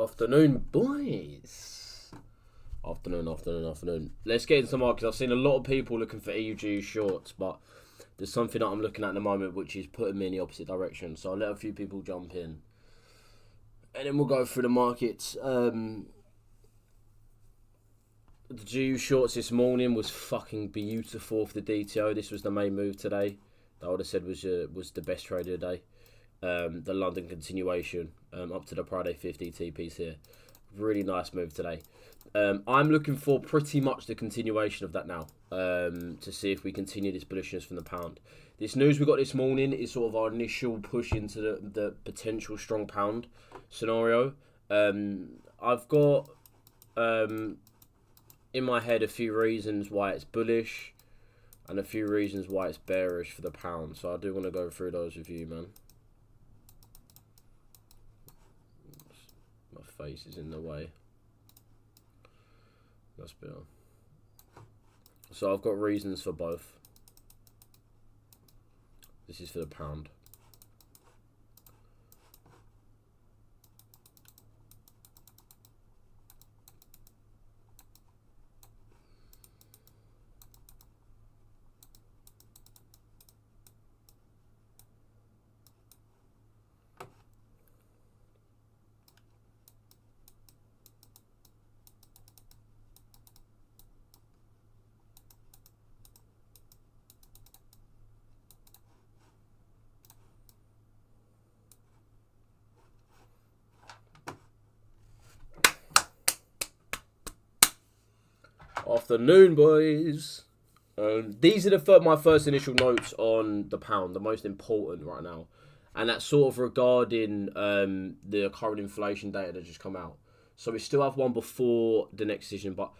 Afternoon, boys. Afternoon. Let's get into the markets. I've seen a lot of people looking for EUG shorts, but there's something that I'm looking at the moment which is putting me in the opposite direction. So I'll let a few people jump in. And then we'll go through the markets. The GU shorts this morning was fucking beautiful for the DTO. This was the main move today. I would have said was the best trade of the day. The London continuation up to the Friday 50 TPs here. Really nice move today. I'm looking for pretty much the continuation of that now to see if we continue this bullishness from the pound. This news we got this morning is sort of our initial push into the potential strong pound scenario. I've got in my head a few reasons why it's bullish and a few reasons why it's bearish for the pound. So I do want to go through those with you, man. My face is in the way. That's better. So I've got reasons for both. This is for the pound. Afternoon, boys. These are my first initial notes on the pound, the most important right now, and that's sort of regarding the current inflation data that just come out. So we still have one before the next decision, but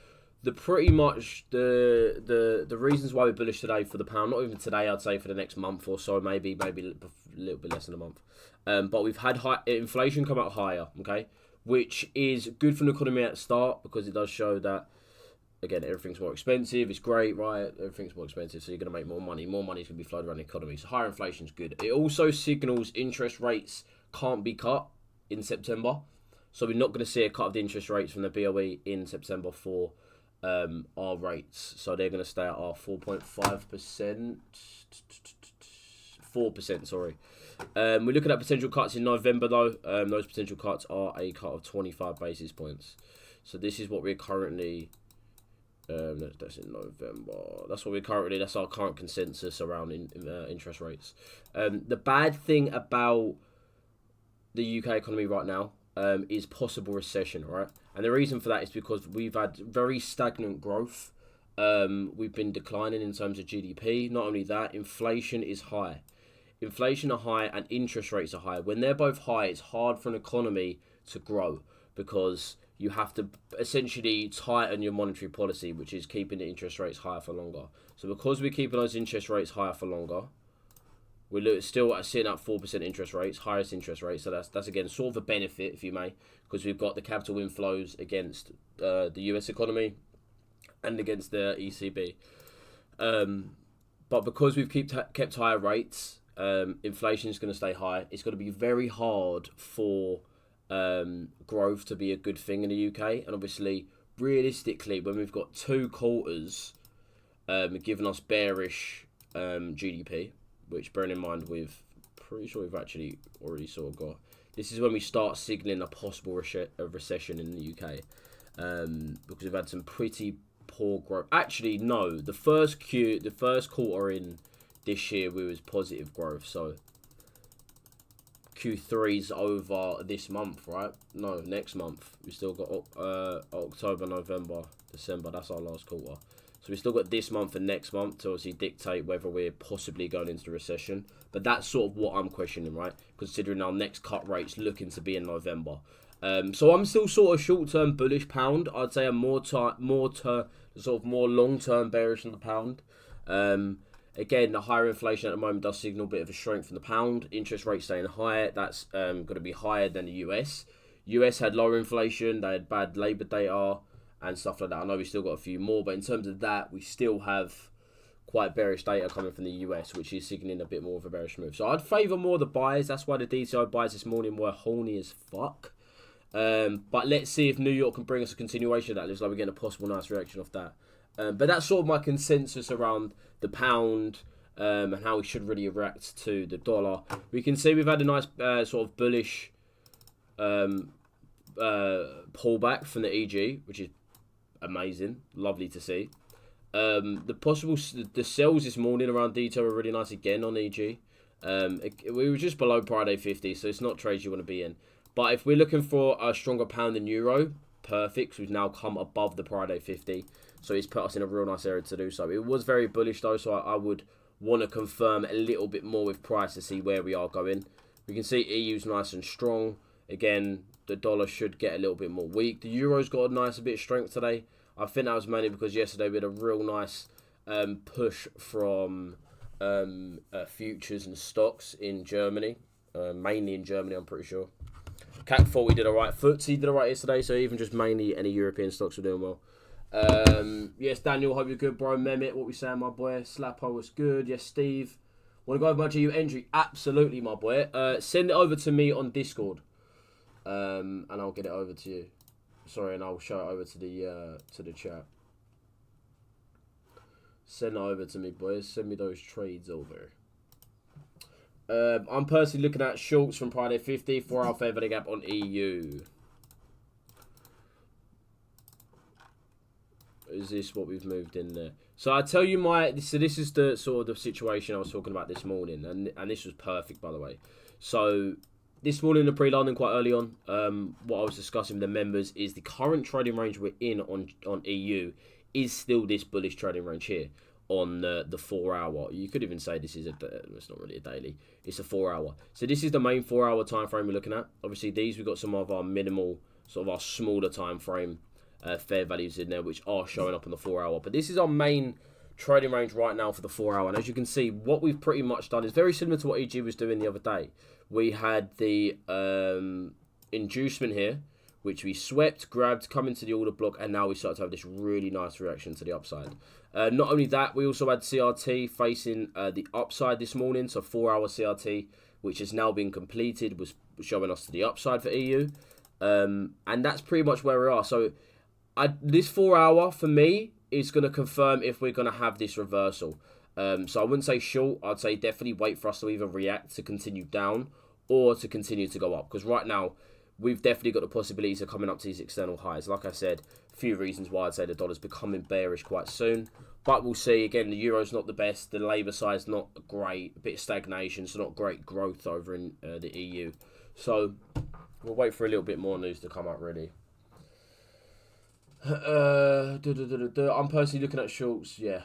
pretty much the reasons why we're bullish today for the pound, not even today, I'd say for the next month or so, maybe a little bit less than a month. But we've had high inflation come out higher, okay, which is good for the economy at the start because it does show that. Again, everything's more expensive. It's great, right? Everything's more expensive, so you're going to make more money. More money is going to be flowed around the economy. So higher inflation is good. It also signals interest rates can't be cut in September. So we're not going to see a cut of the interest rates from the BOE in September for our rates. So they're going to stay at our 4.5%. 4%, sorry. We're looking at potential cuts in November, though. Those potential cuts are a cut of 25 basis points. So this is what we're currently... that's in November. That's our current consensus around interest rates. The bad thing about the UK economy right now is possible recession, right? And the reason for that is because we've had very stagnant growth. We've been declining in terms of GDP. Not only that, inflation is high. Inflation are high and interest rates are high. When they're both high, it's hard for an economy to grow because you have to essentially tighten your monetary policy, which is keeping the interest rates higher for longer. So because we're keeping those interest rates higher for longer, we're still sitting at 4% interest rates, highest interest rates. So that's again sort of a benefit, if you may, because we've got the capital inflows against the US economy and against the ECB. But because we've kept higher rates, inflation is going to stay high. It's going to be very hard for growth to be a good thing in the UK, and obviously realistically when we've got 2 quarters giving us bearish GDP, which bearing in mind pretty sure we've actually already sort of got, this is when we start signalling a possible recession in the UK, because we've had some pretty poor growth. Actually no, the first quarter in this year we was positive growth, so Q3's over this month, right? No, next month. We still got October, November, December. That's our last quarter. So we still got this month and next month to obviously dictate whether we're possibly going into recession. But that's sort of what I'm questioning, right? Considering our next cut rate's looking to be in November. So I'm still sort of short-term bullish pound. I'd say I'm more long-term bearish on the pound. Again, the higher inflation at the moment does signal a bit of a strength in the pound. Interest rates staying higher. That's going to be higher than the US. US had lower inflation. They had bad labour data and stuff like that. I know we still got a few more, but in terms of that, we still have quite bearish data coming from the US, which is signaling a bit more of a bearish move. So I'd favour more the buys. That's why the DTI buys this morning were horny as fuck. But let's see if New York can bring us a continuation of that. Looks like we're getting a possible nice reaction off that. But that's sort of my consensus around the pound and how we should really react to the dollar. We can see we've had a nice sort of bullish pullback from the EG, which is amazing, lovely to see. The sells this morning around detail were really nice again on EG. We were just below Friday 50, so it's not trades you want to be in. But if we're looking for a stronger pound than euro, perfect. So we've now come above the Friday 50, so it's put us in a real nice area to do so. It was very bullish though, so I would want to confirm a little bit more with price to see where we are going. We can see EU's nice and strong. Again, the dollar should get a little bit more weak. The euro's got a nice bit of strength today. I think that was mainly because yesterday we had a real nice push from futures and stocks in Germany. Mainly in Germany, I'm pretty sure. CAC thought we did alright. FTSE did alright yesterday, so even just mainly any European stocks were doing well. Yes, Daniel, hope you're good, bro. Mehmet, what we saying, my boy? Slappo was good. Yes, Steve. Want to go over my GU entry? Absolutely, my boy. Send it over to me on Discord, and I'll get it over to you. Sorry, and I'll show it over to the chat. Send it over to me, boys. Send me those trades over. I'm personally looking at shorts from Friday 50, 4-hour fair value gap on EU. Is this what we've moved in there? So I tell you this is the sort of the situation I was talking about this morning, and this was perfect, by the way. So this morning in the pre-London quite early on, what I was discussing with the members is the current trading range we're in on EU is still this bullish trading range here on the 4-hour. You could even say this is it's not really a daily, it's a 4-hour. So this is the main 4-hour time frame we're looking at. Obviously these, we've got some of our minimal, sort of our smaller time frame fair values in there, which are showing up on the 4-hour. But this is our main trading range right now for the 4-hour. And as you can see, what we've pretty much done is very similar to what EG was doing the other day. We had the inducement here, which we swept, grabbed, come into the order block, and now we start to have this really nice reaction to the upside. Not only that, we also had CRT facing the upside this morning, so 4-hour CRT, which has now been completed, was showing us to the upside for EU. And that's pretty much where we are. So this 4-hour, for me, is going to confirm if we're going to have this reversal. So I wouldn't say short. I'd say definitely wait for us to either react to continue down or to continue to go up. Because right now, we've definitely got the possibilities of coming up to these external highs. Like I said, a few reasons why I'd say the dollar's becoming bearish quite soon. But we'll see. Again, the euro's not the best. The labour side's not great. A bit of stagnation, so not great growth over in the EU. So we'll wait for a little bit more news to come up, really. I'm personally looking at shorts, yeah.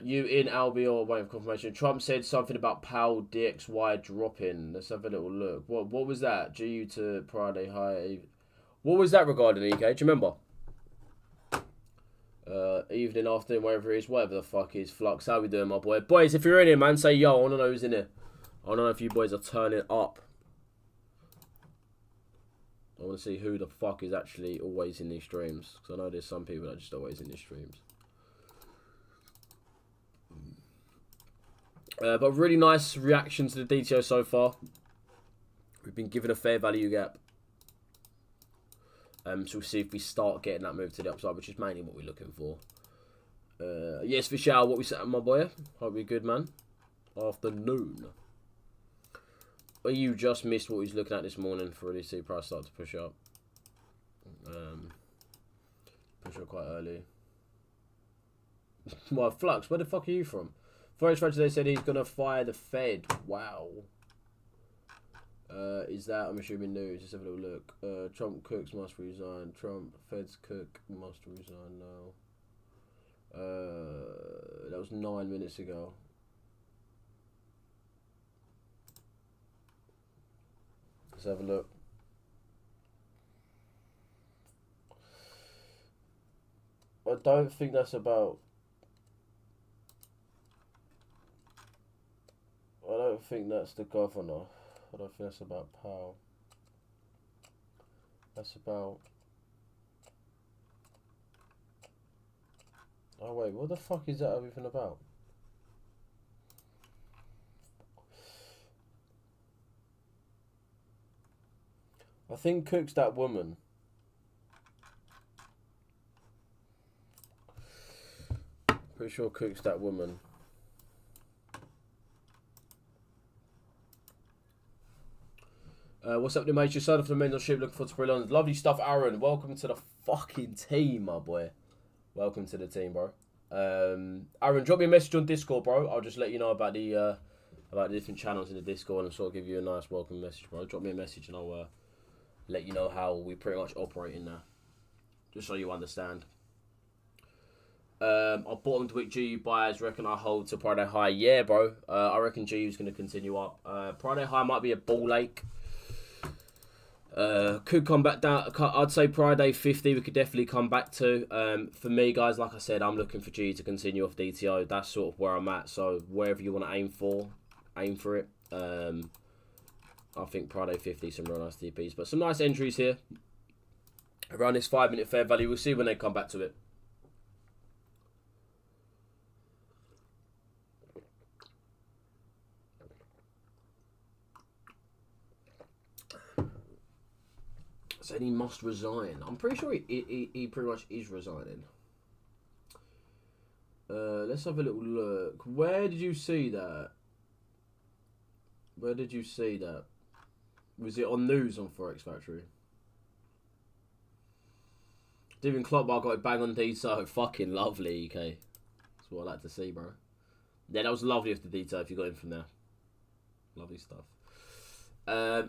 You in Albi or waiting for confirmation. Trump said something about Powell DXY dropping. Let's have a little look. What was that? GU to Friday high. What was that regarding, EK? Do you remember? Evening, afternoon, wherever it is, whatever the fuck is. Flux, how we doing, my boy? Boys, if you're in here, man, say yo. I want to know who's in here. I want to know if you boys are turning up. I want to see who the fuck is actually always in these streams. Because I know there's some people that are just always in these streams. But really nice reaction to the DTO so far. We've been given a fair value gap. So we'll see if we start getting that move to the upside, which is mainly what we're looking for. Yes, Vishal, what we said, my boy? Hope you're good, man. Afternoon. Well, you just missed what we was looking at this morning for really see price start to push up. Push up quite early. Well, Flux, where the fuck are you from? Forex Trader today said he's going to fire the Fed. Wow. Is that, I'm assuming, news? Let's have a little look. Trump cooks must resign. Trump Fed's cook must resign now. That was 9 minutes ago. Let's have a look. I don't think that's about... I don't think that's the governor. I don't think that's about Powell. That's about... Oh wait, what the fuck is that even about? I think Cook's that woman. Pretty sure Cook's that woman. What's up, new mate? You're signing for the mentorship. Looking forward to pretty long. Lovely stuff, Aaron. Welcome to the fucking team, my boy. Welcome to the team, bro. Aaron, drop me a message on Discord, bro. I'll just let you know about the different channels in the Discord and sort of give you a nice welcome message, bro. Drop me a message and I'll let you know how we pretty much operate in there, just so you understand. Our bottom wick GU buyers reckon I hold to Friday high. Yeah, bro. I reckon GU's going to continue up. Friday high might be a ball ache. Could come back down. I'd say Friday 50 we could definitely come back to. For me, guys, like I said, I'm looking for GU to continue off DTO. That's sort of where I'm at. So wherever you want to aim for it. I think Friday 50, some real nice DPs. But some nice entries here. Around this 5-minute fair value. We'll see when they come back to it. Said he must resign. I'm pretty sure he pretty much is resigning. Let's have a little look. Where did you see that? Where did you see that? Was it on news on Forex Factory? Steven Kloppbar got it bang on detail. Fucking lovely, UK. That's what I like to see, bro. Yeah, that was lovely of the detail if you got in from there. Lovely stuff.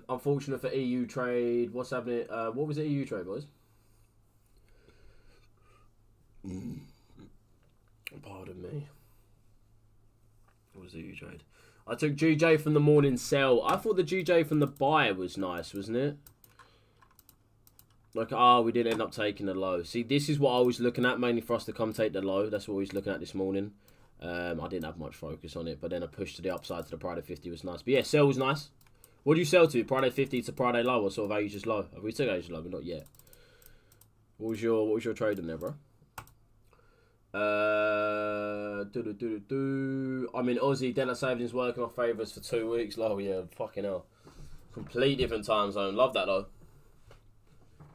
Unfortunate for EU trade. What's happening? What was the EU trade, boys? Pardon me. What was the EU trade? I took GJ from the morning sell. I thought the GJ from the buy was nice, wasn't it? Like, we didn't end up taking the low. See, this is what I was looking at, mainly for us to come take the low. That's what we was looking at this morning. I didn't have much focus on it, but then a push to the upside to the Friday 50 was nice. But yeah, sell was nice. What do you sell to? Friday 50 to Friday low, or sort of Asia's low? We took Asia's low, but not yet. What was your trade in there, bro? I'm in Aussie. Daylight savings working off favours for 2 weeks. Low, yeah, fucking hell. Complete different time zone. Love that though.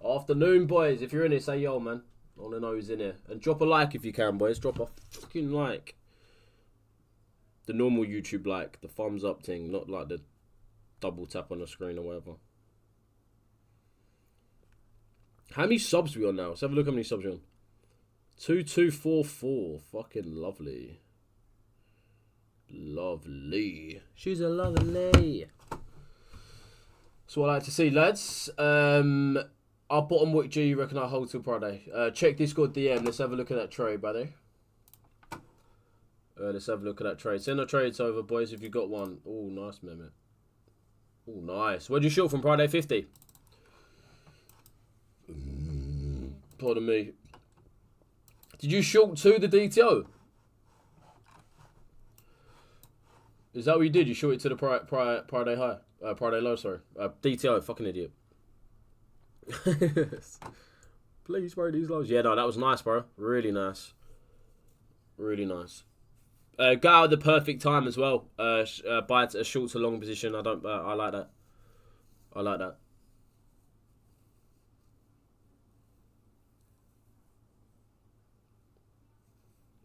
Afternoon, boys. If you're in here, say yo, man. I want to know who's in here. And drop a like if you can, boys. Drop a fucking like. The normal YouTube like, the thumbs up thing, not like the double tap on the screen or whatever. How many subs we on now? Let's have a look how many subs we on. 2244. Fucking lovely. Lovely. She's a lovely. That's what I like to see, lads. Our bottom wick G, you reckon I hold till Friday? Check Discord DM. Let's have a look at that trade, brother. Let's have a look at that trade. Send the trades over, boys, if you got one. Oh, nice, Mehmet. Oh, nice. Where'd you short from Friday 50? Pardon me. Did you short to the DTO? Is that what you did? You shorted to the Friday high? Friday low, sorry. DTO, fucking idiot. Please spray these lows. Yeah, no, that was nice, bro. Really nice. Really nice. Go out at the perfect time as well. Buy a short to long position. I like that. I like that.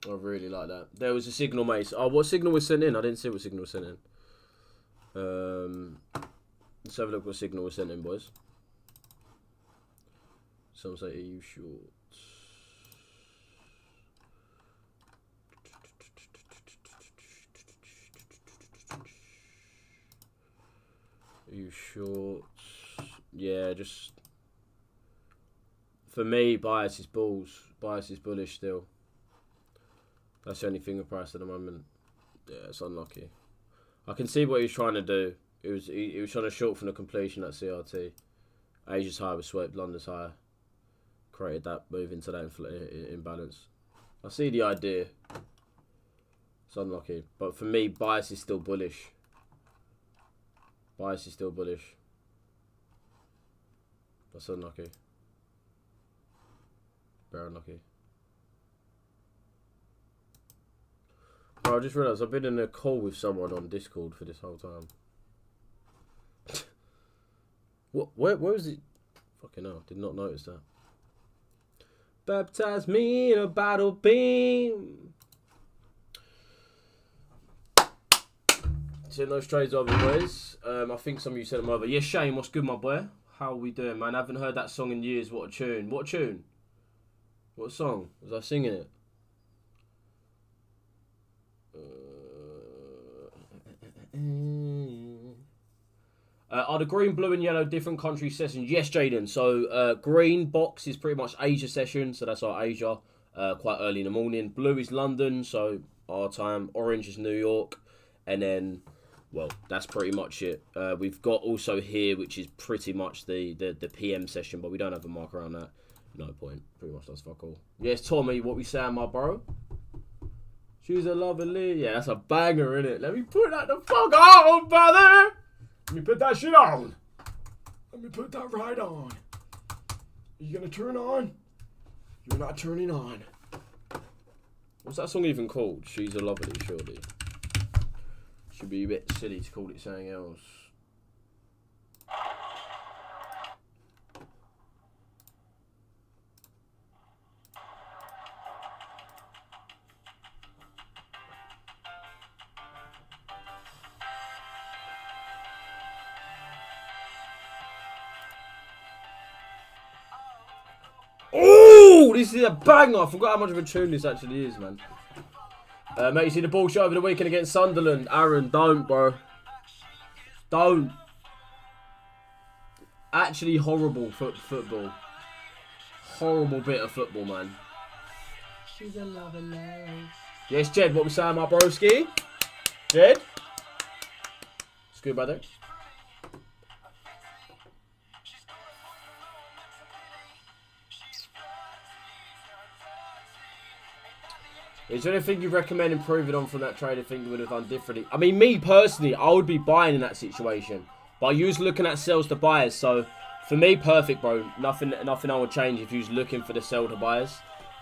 I really like that. There was a signal, mate. Oh, what signal was sent in? I didn't see what signal was sent in. Let's have a look what signal was sent in, boys. Some say EU shorts. EU shorts. Yeah, just for me, bias is bulls. Bias is bullish still. That's the only thing of price at the moment. Yeah, it's unlucky. I can see what he was trying to do. He was trying to short from the completion at CRT. Asia's high was swept, London's high. Created that move into that imbalance. I see the idea. It's unlucky. But for me, bias is still bullish. Bias is still bullish. That's unlucky. Very unlucky. Bro, I just realised I've been in a call with someone on Discord for this whole time. What? Where is it? Fucking hell, did not notice that. Baptize me in a battle beam. Send those trades over, boys. I think some of you sent them over. Yeah, Shane, what's good, my boy? How are we doing, man? I haven't heard that song in years. What a tune. What a tune? What song? Was I singing it? Are the green, blue and yellow different country sessions? Yes, Jaden. So green box is pretty much Asia session. So that's our Asia. Quite early in the morning. Blue is London. So our time. Orange is New York. And then, well, that's pretty much it. We've got also here, which is pretty much the PM session. But we don't have a mark around that. No point. Pretty much that's fuck all. Yes, Tommy, what we saying, my bro? She's a lovely. Yeah, that's a banger, innit? Let me put that the fuck on, brother. Let me put that shit on. Let me put that right on. Are you gonna turn on? You're not turning on. What's that song even called? She's a lovely, surely. Should be a bit silly to call it something else. Oh, this is a banger. I forgot how much of a tune this actually is, man. Mate, you see the bullshit over the weekend against Sunderland? Aaron, don't, bro. Don't. Actually horrible football. Horrible bit of football, man. She's a lovely. Yes, Jed, what we saying, my broski? Jed? It's good, brother. Is there anything you recommend improving on from that trade? I think you would have done differently. I mean, me personally, I would be buying in that situation. But you was looking at sells to buyers. So, for me, perfect, bro. Nothing I would change if you was looking for the sell to buyers.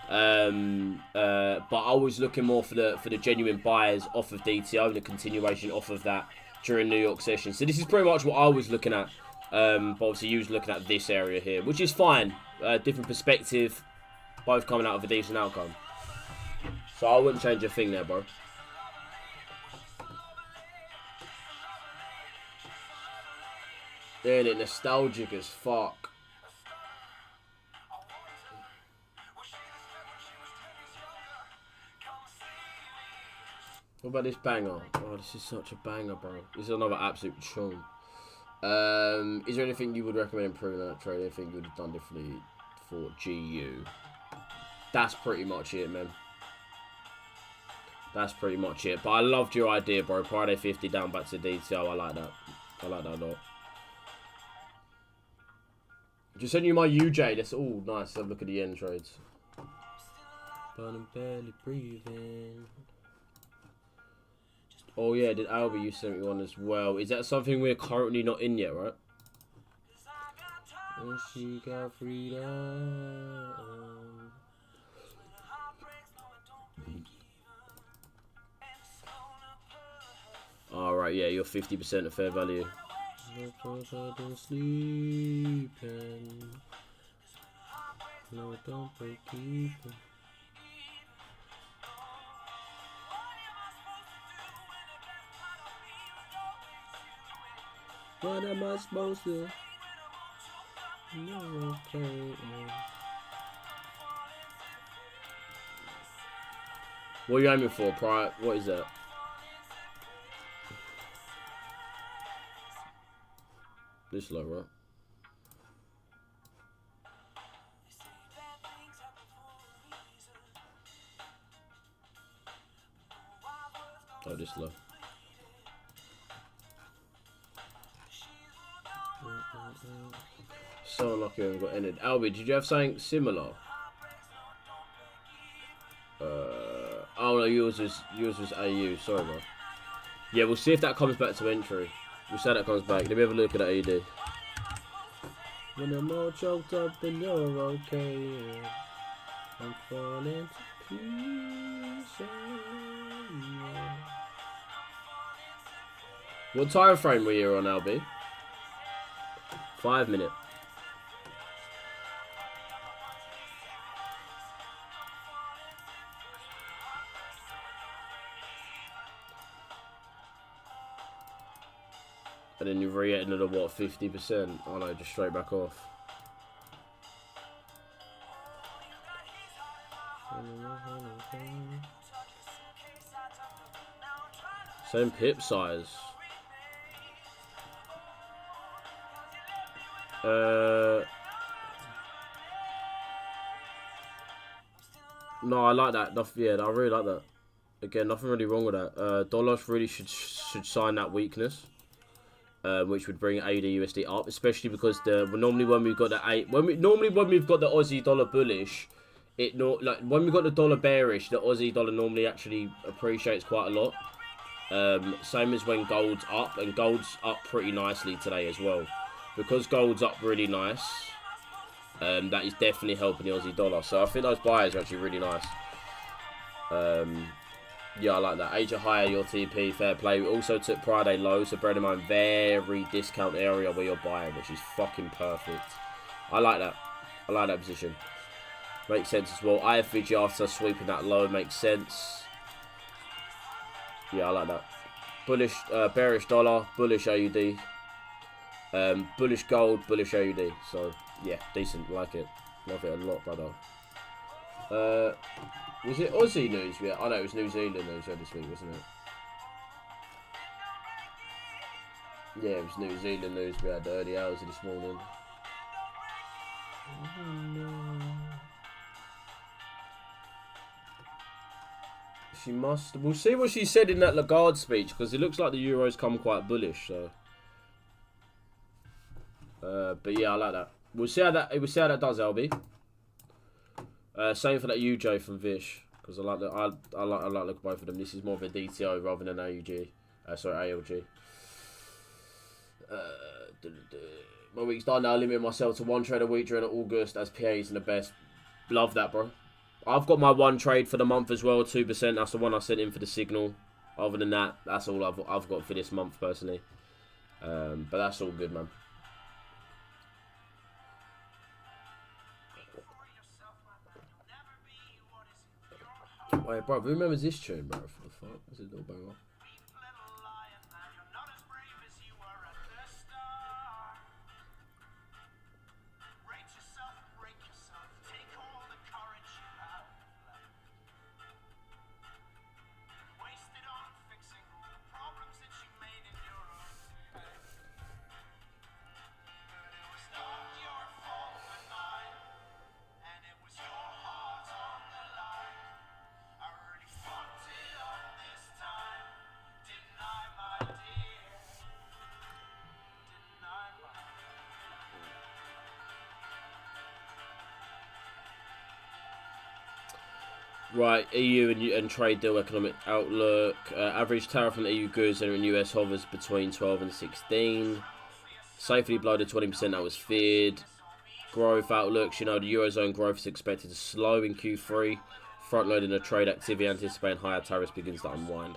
But I was looking more for the genuine buyers off of DTO and the continuation off of that during New York session. So, this is pretty much what I was looking at. But obviously, you was looking at this area here, which is fine. Different perspective. Both coming out of a decent outcome. So I wouldn't change a thing there, bro. Then it nostalgic as fuck. What about this banger? Oh, this is such a banger, bro. This is another absolute tune. Is there anything you would recommend improving that trade? Anything you would have done differently for GU? That's pretty much it, man. That's pretty much it. But I loved your idea, bro. Friday 50 down back to DTO. I like that. I like that a lot. Just send you my UJ. That's all nice. Have a look at the end trades. Burning, barely breathing. Oh yeah, did Albie you sent me one as well? Is that something we're currently not in yet, right? And she got freedom. Alright, yeah, you're 50% of fair value. No, don't break even. What am I supposed to? No, okay. What are you aiming for, Pride? What is that? This low, right? Oh, this low. So unlucky I haven't got ended. Albie, did you have something similar? Oh no, yours was AU. Sorry, bro. Yeah, we'll see if that comes back to entry. We'll see how that comes back. Let me have a look at that AD. When I'm all choked up, then you're okay. Yeah. I'm falling to pieces. Yeah. What time frame were you on, Albie? 5 minutes. And then you re-hit another, what, 50%? Oh no, just straight back off. Same pip size. No, I like that. Yeah, I really like that. Again, nothing really wrong with that. Dollars really should sign that weakness, which would bring AUD USD up, especially because normally when we've got the when we've got the Aussie dollar bullish, like when we've got the dollar bearish, the Aussie dollar normally actually appreciates quite a lot. Same as when gold's up, and gold's up pretty nicely today as well. Because gold's up really nice, that is definitely helping the Aussie dollar. So I think those buys are actually really nice. Yeah, I like that. Asia higher, your TP, fair play. We also took Friday low, so bear in mind, very discount area where you're buying, which is fucking perfect. I like that. I like that position. Makes sense as well. IFVG after sweeping that low makes sense. Yeah, I like that. Bullish, bearish dollar, bullish AUD. Bullish gold, bullish AUD. So, yeah, decent. Like it. Love it a lot, brother. Was it Aussie news? Yeah, I know it was New Zealand news this week, wasn't it? Yeah, it was New Zealand news. We had the early hours of this morning. She must. We'll see what she said in that Lagarde speech, because it looks like the Euro's come quite bullish. So, but yeah, I like that. We'll see how that does, LB. Same for that UJ from Vish, because I like look at both of them. This is more of a DTO rather than AUG. Sorry, ALG. My week's done now. Limiting myself to one trade a week during August as PAs and the best. Love that, bro. I've got my one trade for the month as well, 2%. That's the one I sent in for the signal. Other than that, that's all I've got for this month personally. But that's all good, man. Wait, bro, who remembers this tune, bro? For the fuck? This is a little banger. Right, EU and trade deal economic outlook. Average tariff on EU goods and US hovers between 12 and 16. Safely below the 20% that was feared. Growth outlooks, the Eurozone growth is expected to slow in Q3. Front-loading the trade activity, anticipating higher tariffs begins to unwind.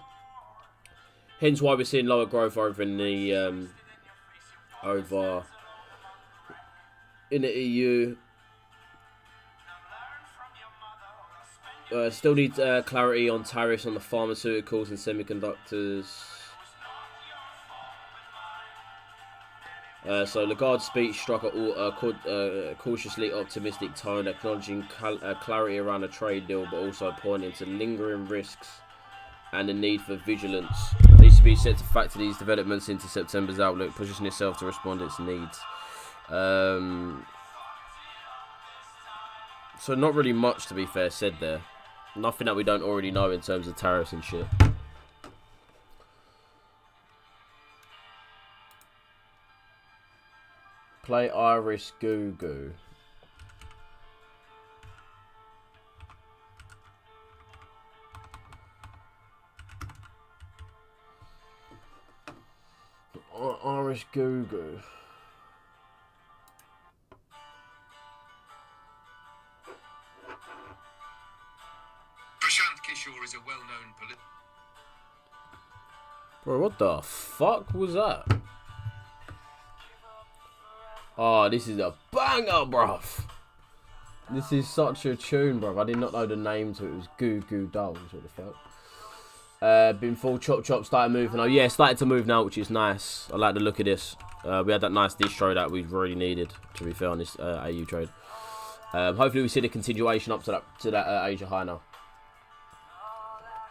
Hence why we're seeing lower growth over in the EU. Still need clarity on tariffs on the pharmaceuticals and semiconductors. So Lagarde's speech struck a cautiously optimistic tone, acknowledging clarity around a trade deal, but also pointing to lingering risks and the need for vigilance. The ECB set to factor these developments into September's outlook, positioning itself to respond to its needs. So not really much, to be fair, said there. Nothing that we don't already know in terms of tariffs and shit. Play Irish Goo Goo. Irish Goo Goo. Is a well-known Bro, what the fuck was that? Oh, this is a banger, bruv. This is such a tune, bruv. I did not know the name to it. It was Goo Goo Dolls. What the fuck? Been full chop, started moving. Oh yeah, started to move now, which is nice. I like the look of this. We had that nice distro that we really needed, to be fair, on this AU trade. Hopefully we see the continuation up to that Asia high now.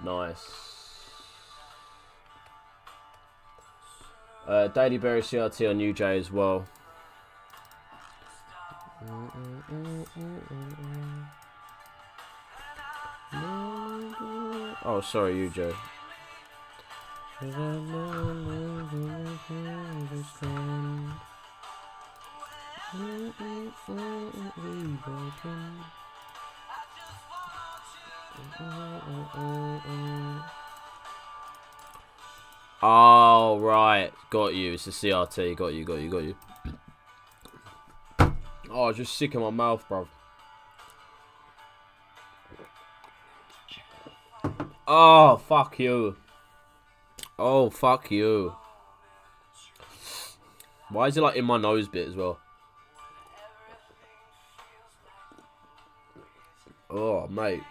Nice. Daily Berry CRT on UJ as well. Oh, sorry, UJ. Oh, right. Got you. It's a CRT. Got you. Oh, just sick in my mouth, bro. Oh, fuck you. Oh, fuck you. Why is it like in my nose bit as well? Oh, mate.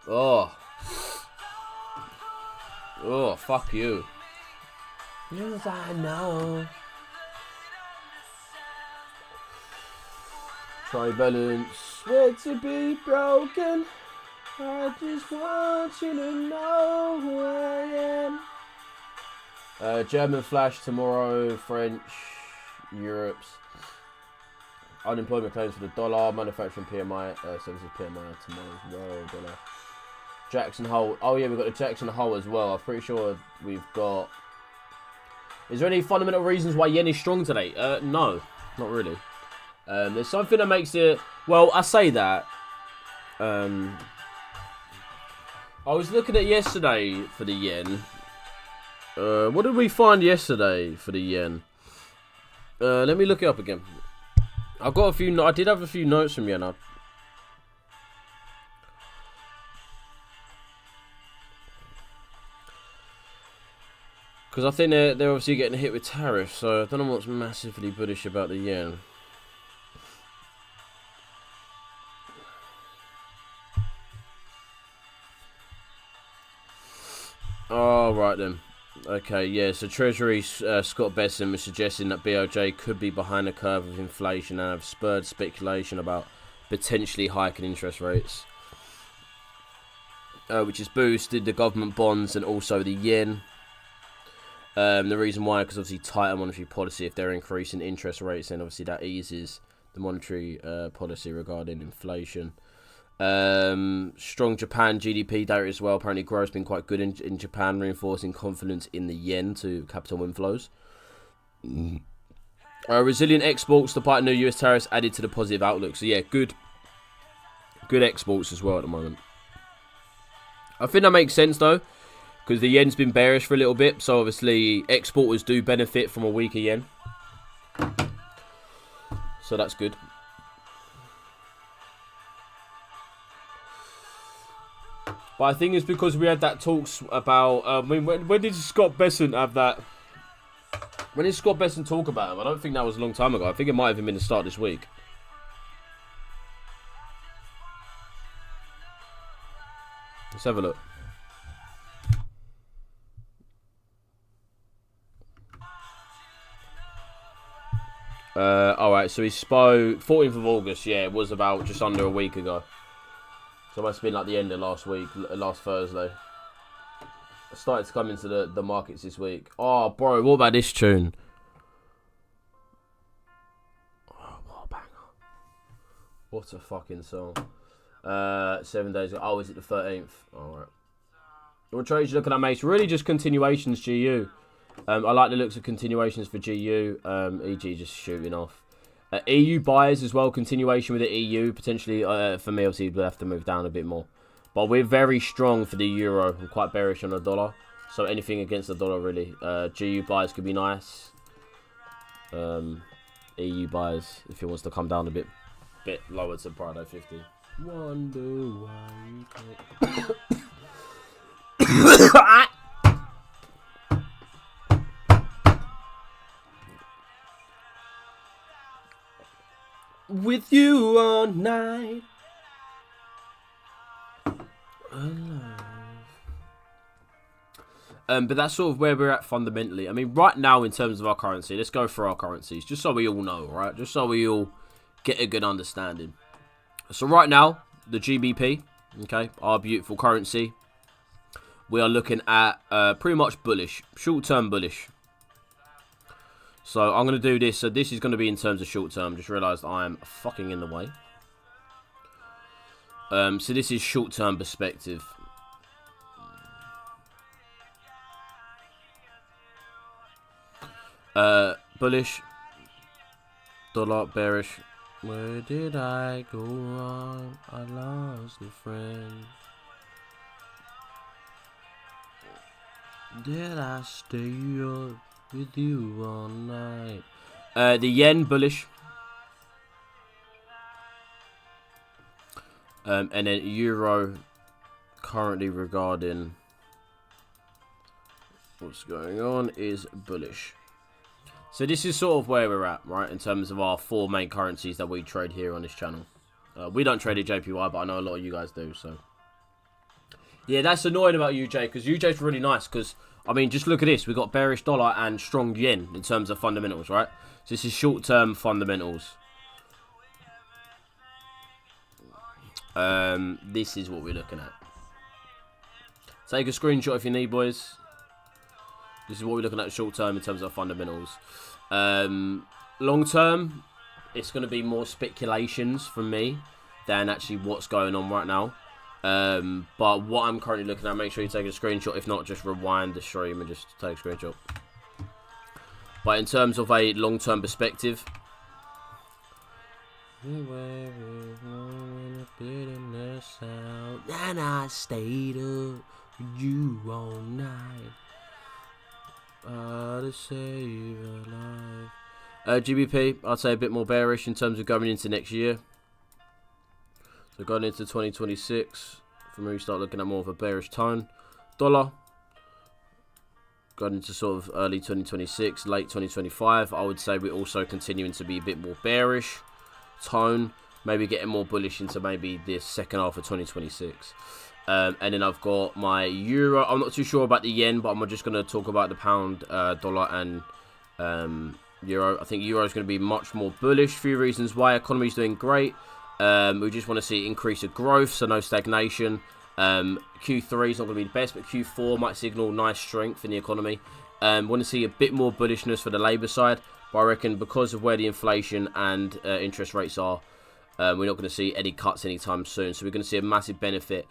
Oh. Oh, fuck you. Yes, I know. Try balance. Swear to be broken. I just want you to know who I am. German flash tomorrow. French. Europe's. Unemployment claims for the dollar. Manufacturing PMI. Services PMI tomorrow as well. Dollar. Jackson Hole. Oh yeah, we've got the Jackson Hole as well. I'm pretty sure we've got... Is there any fundamental reasons why yen is strong today? No, not really. There's something that makes it... Well, I say that. I was looking at yesterday for the yen. What did we find yesterday for the yen? Let me look it up again. I've got a few... I did have a few notes from yen. Because I think they're obviously getting hit with tariffs, so I don't know what's massively bullish about the yen. Oh, right then. Okay, yeah, so Treasury Scott Bessent was suggesting that BOJ could be behind the curve of inflation and have spurred speculation about potentially hiking interest rates. Which has boosted the government bonds and also the yen. The reason why, because obviously tighter monetary policy, if they're increasing interest rates, then obviously that eases the monetary policy regarding inflation. Strong Japan GDP data as well. Apparently growth's been quite good in Japan, reinforcing confidence in the yen to capital inflows. Resilient exports despite new US tariffs added to the positive outlook. So yeah, good exports as well at the moment. I think that makes sense though, because the yen's been bearish for a little bit, so obviously exporters do benefit from a weaker yen. So that's good. But I think it's because we had that talks about... when did Scott Bessent have that... When did Scott Bessent talk about him? I don't think that was a long time ago. I think it might have even been the start this week. Let's have a look. Alright, so he spoke 14th of August. Yeah, it was about just under a week ago. So it must have been like the end of last week, last Thursday. I started to come into the markets this week. Oh, bro, what about this tune? Oh, what a banger. What a fucking song. 7 days ago. Oh, is it the 13th? Alright. What trades you looking at, mates? Really just continuations, GU. I like the looks of continuations for GU. EG just shooting off. EU buyers as well. Continuation with the EU. Potentially, for me, obviously, we'll have to move down a bit more. But we're very strong for the euro. I'm quite bearish on the dollar. So anything against the dollar, really. GU buyers could be nice. EU buyers, if it wants to come down a bit lower to Prado 50. Wonder why you can't... With you all night. But that's sort of where we're at fundamentally. I mean, right now in terms of our currency, let's go through our currencies just so we all know, right? Just so we all get a good understanding. So right now, the GBP, okay, our beautiful currency, we are looking at pretty much bullish, short-term bullish. So I'm going to do this. So this is going to be in terms of short-term. Just realised I am fucking in the way. So this is short-term perspective. Bullish. Dollar bearish. Where did I go wrong? I lost a friend. Did I stay up with you all night? The yen bullish. And then euro currently regarding what's going on is bullish. So this is sort of where we're at, right, in terms of our 4 main currencies that we trade here on this channel. We don't trade at JPY, but I know a lot of you guys do, so. Yeah, that's annoying about UJ, because UJ's really nice, because, I mean, just look at this. We've got bearish dollar and strong yen in terms of fundamentals, right? So this is short-term fundamentals. This is what we're looking at. Take a screenshot if you need, boys. This is what we're looking at short term in terms of fundamentals. Long term, it's going to be more speculations from me than actually what's going on right now. But what I'm currently looking at, make sure you take a screenshot. If not, just rewind the stream and just take a screenshot. But in terms of a long term perspective, and I stayed up with you all night. To save a life. GBP, I'd say a bit more bearish in terms of going into next year. So going into 2026, from where you start looking at more of a bearish tone. Dollar, going into sort of early 2026, late 2025, I would say we're also continuing to be a bit more bearish tone. Maybe getting more bullish into maybe the second half of 2026. And then I've got my euro. I'm not too sure about the yen, but I'm just going to talk about the pound, dollar, and euro. I think euro is going to be much more bullish. A few reasons why. Economy is doing great. We just want to see increase of growth, so no stagnation. Q3 is not going to be the best, but Q4 might signal nice strength in the economy. Want to see a bit more bullishness for the labour side, but I reckon because of where the inflation and interest rates are, we're not going to see any cuts anytime soon. So we're going to see a massive benefit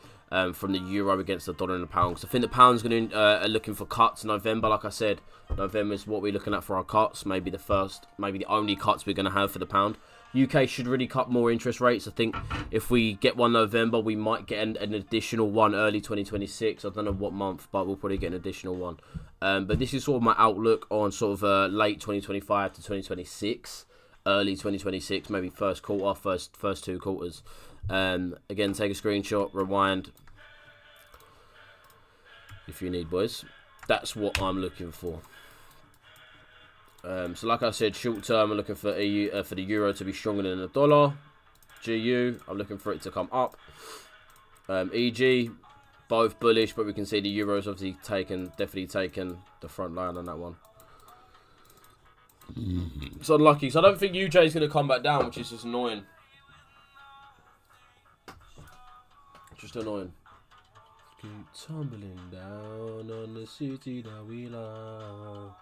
from the euro against the dollar and the pound. Because I think the pound's going to looking for cuts in November. Like I said, November is what we're looking at for our cuts. Maybe the first, maybe the only cuts we're going to have for the pound. UK should really cut more interest rates. I think if we get one November, we might get an additional one early 2026. I don't know what month, but we'll probably get an additional one. But this is sort of my outlook on sort of late 2025 to 2026. Early 2026, maybe first quarter, first 2 quarters. Again, take a screenshot, rewind if you need, boys. That's what I'm looking for. So like I said, short term, I'm looking for the euro to be stronger than the dollar. GU, I'm looking for it to come up. EG, both bullish, but we can see the euro's obviously definitely taken the front line on that one. It's unlucky. So I don't think UJ is going to come back down, which is just annoying. Just annoying. Keep tumbling down on the city that we love.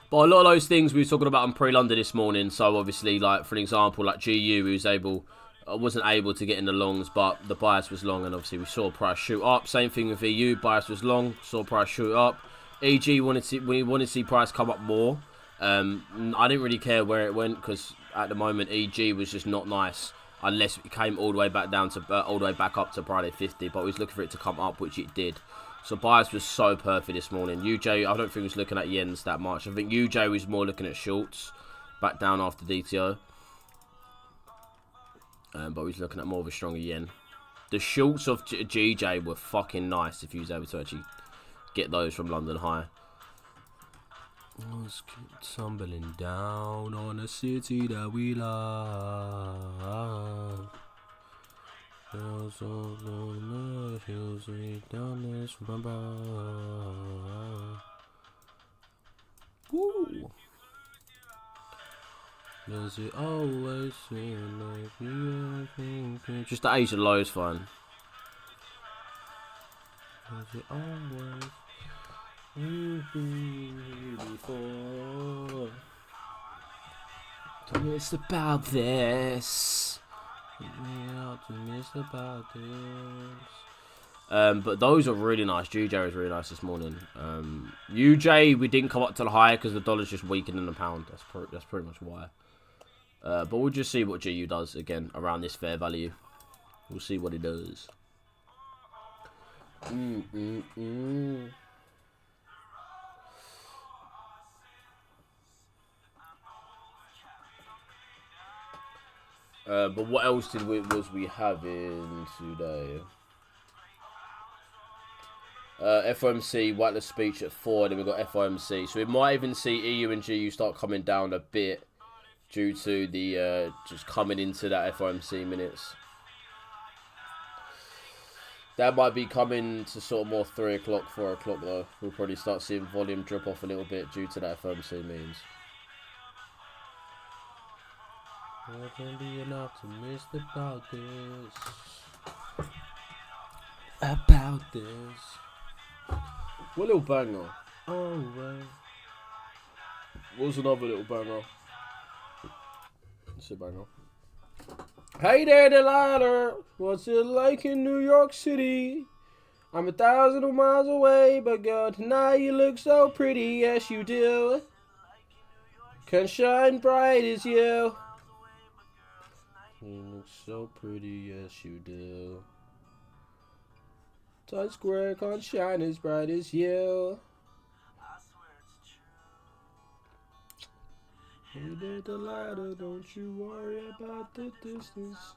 But a lot of those things we were talking about on pre-London this morning. So obviously, like for an example, like GU, wasn't able to get in the longs, but the bias was long, and obviously we saw price shoot up. Same thing with EU, bias was long, saw price shoot up. EG we wanted to see price come up more. I didn't really care where it went because at the moment EG was just not nice unless it came all the way back down to all the way back up to Friday 50. But we was looking for it to come up, which it did. So bias was so perfect this morning. UJ, I don't think was looking at yens that much. I think UJ was more looking at shorts, back down after DTO. But he's looking at more of a stronger yen. The shorts of GJ were fucking nice if you was able to actually get those from London High. Let's keep tumbling down on a city that we love. Hills of lonely, hills lead down this river. Woo! Does it always seem like you think? Just the A's and lows fine. Does it always be before? It's about this. About this. But those are really nice. UJ was really nice this morning. UJ we didn't come up to the high because the dollar's just weakened in the pound. That's pretty much why. But we'll just see what GU does again around this fair value. We'll see what it does. But what else was we having today? FOMC, Whitelist speech at 4, then we've got FOMC. So we might even see EU and GU start coming down a bit due to the just coming into that FOMC minutes. That might be coming to sort of more 3 o'clock, 4 o'clock though. We'll probably start seeing volume drop off a little bit due to that FOMC means. I can be an optimist about this. About this. What little banger? Oh, man. What was another little banger? It's a banger. Hey there, Delilah. What's it like in New York City? I'm 1,000 miles away, but girl, tonight you look so pretty. Yes, you do. Can shine bright as you. You look so pretty, yes you do. Times Square can't shine as bright as you. Hey there, Delilah, don't you worry about the distance.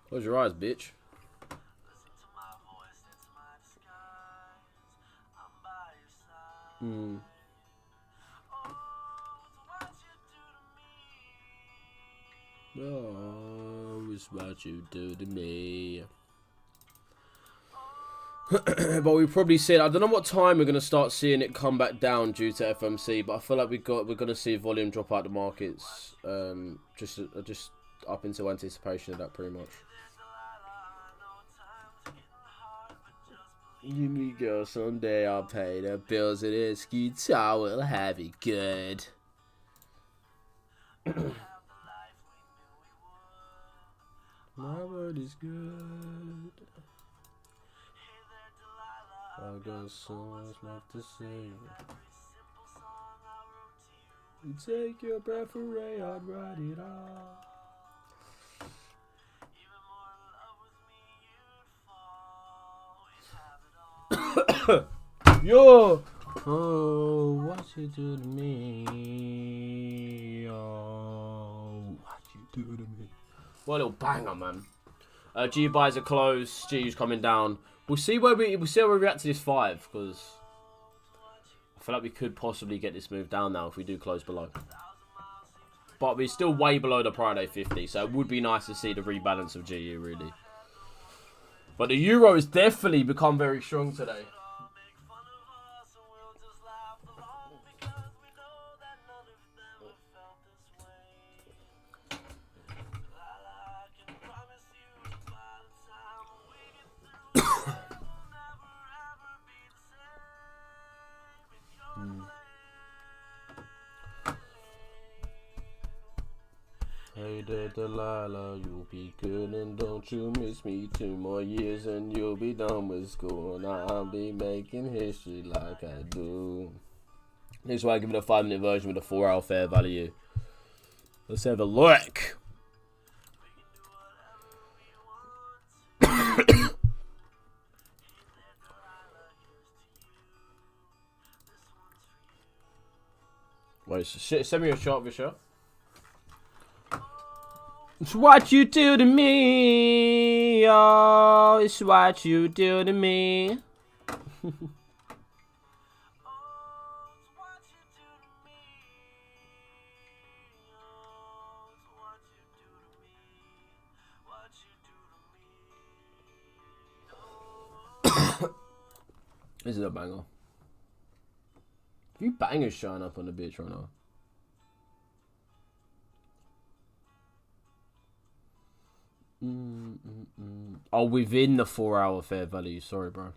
Close your eyes, bitch. Oh, it's what you do to me. But we probably said I don't know what time we're gonna start seeing it come back down due to FOMC, but I feel like we're gonna see volume drop out the markets. Just up into anticipation of that, pretty much. You me girl, someday I'll pay the bills of this guitar. We'll have it good. My word is good. I got so much left to say. You take your breath away, I'd write it off. Yo! Oh, what you do to me? Oh, what you do to me? What a little banger, man. GU buys are closed. GU's coming down. We'll see where we react to this 5, because I feel like we could possibly get this move down now if we do close below. But we're still way below the Friday 50, so it would be nice to see the rebalance of GU, really. But the euro has definitely become very strong today. Hey there, Delilah, you'll be good and don't you miss me. 2 more years and you'll be done with school and I'll be making history like I do. This is why I give it a 5-minute version with a 4-hour fair value. Let's have a look. Wait, send me a shot, Visha. It's what you do to me, oh, it's what you do to me. This is a banger. A few bangers showing up on the bitch right now. Oh, within the 4-hour fair value. Sorry, bro.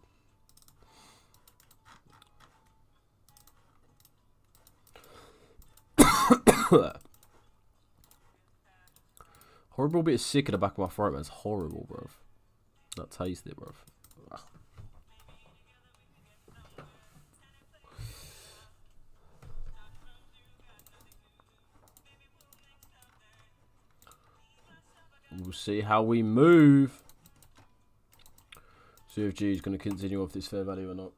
Horrible bit of sick at the back of my throat, man. It's horrible, bro. Not taste it, bro. We'll see how we move. See if G is going to continue off this fair value or not.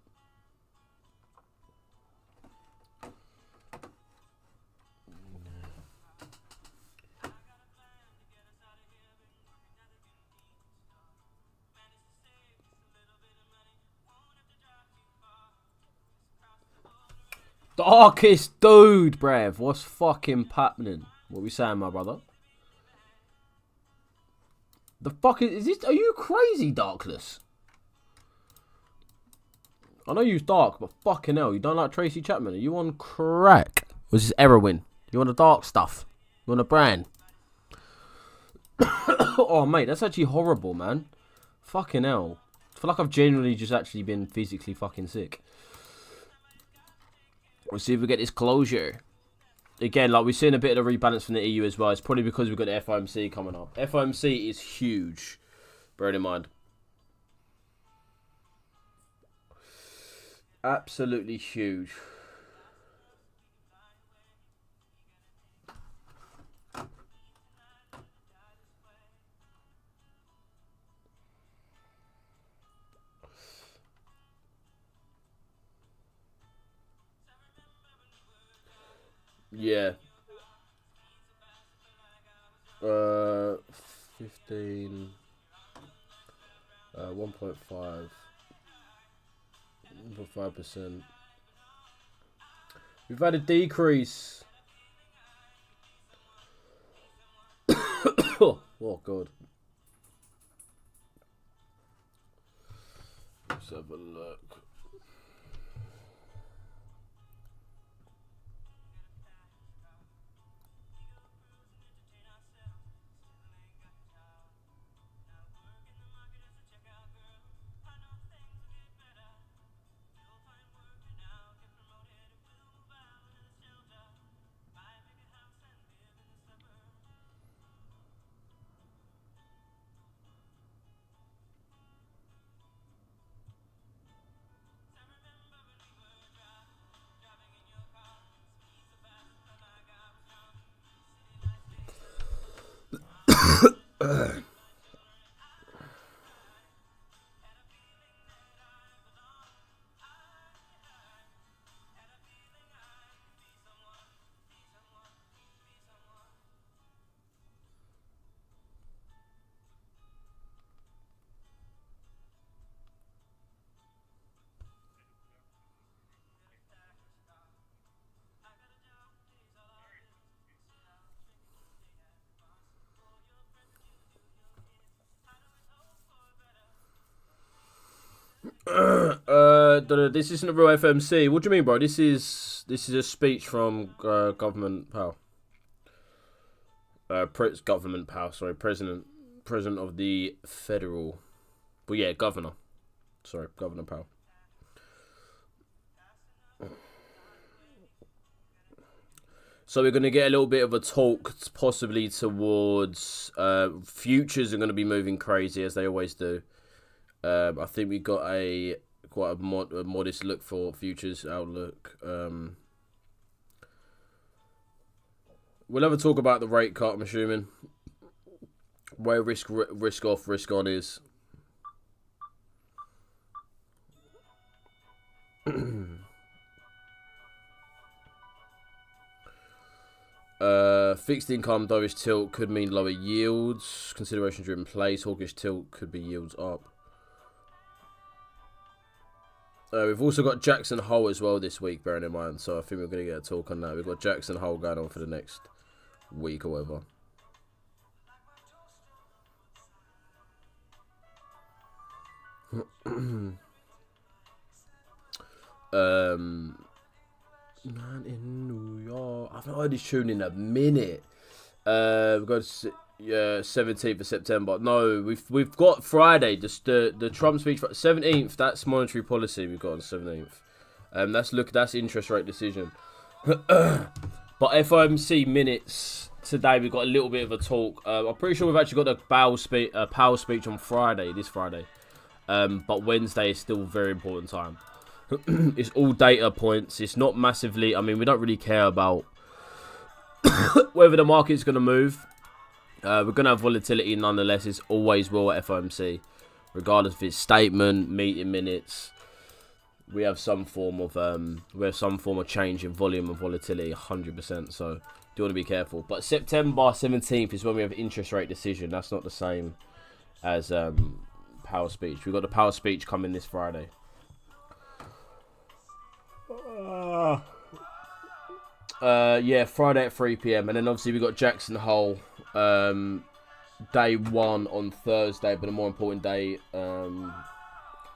Darkest dude, bruv. What's fucking happening? What we saying, my brother? The fuck is this? Are you crazy, Darkless? I know you're dark, but fucking hell, you don't like Tracy Chapman. Are you on crack? Or is this heroin? You want the dark stuff? You want a brand? Oh, mate, that's actually horrible, man. Fucking hell. I feel like I've genuinely just actually been physically fucking sick. We'll see if we get this closure. Again, like, we're seeing a bit of a rebalance from the EU as well. It's probably because we've got the FOMC coming up. FOMC is huge. Bear it in mind. Absolutely huge. Yeah. 15. 1.5. 1.5%. We've had a decrease. Oh God. Let's have a look. This isn't a real FMC. What do you mean, bro? This is a speech from government pal. Government pal. Sorry, president of the federal. But yeah, governor. Sorry, governor pal. So we're going to get a little bit of a talk, possibly towards futures are going to be moving crazy as they always do. I think we got quite a modest look for futures outlook. We'll have a talk about the rate cut, I'm assuming. Where risk off, risk on is. Fixed income dovish tilt could mean lower yields. Considerations are in place. Hawkish tilt could be yields up. We've also got Jackson Hole as well this week, bearing in mind. So I think we're going to get a talk on that. We've got Jackson Hole going on for the next week or whatever. Man in New York. I've not heard this tune in a minute. We've got 17th of September. No, we've got Friday. The Trump speech 17th. That's monetary policy. We've got on 17th. That's interest rate decision. But FOMC minutes today. We've got a little bit of a talk. I'm pretty sure we've actually got a Powell speech on Friday. This Friday. But Wednesday is still a very important time. It's all data points. It's not massively. I mean, we don't really care about whether the market's going to move. We're going to have volatility nonetheless. It's always will at FOMC, regardless of its statement, meeting minutes. We have some form of change in volume and volatility, 100%. So do you want to be careful? But September 17th is when we have interest rate decision. That's not the same as Power speech. We've got the Power speech coming this Friday. Yeah, Friday at 3 p.m. And then obviously we got Jackson Hole day 1 on Thursday, but a more important day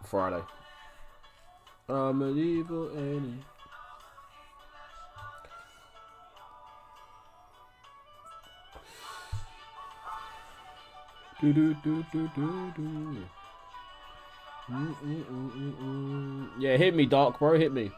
Friday. I'm an evil Annie. Do do do do do do. Yeah, hit me, Dark bro, hit me.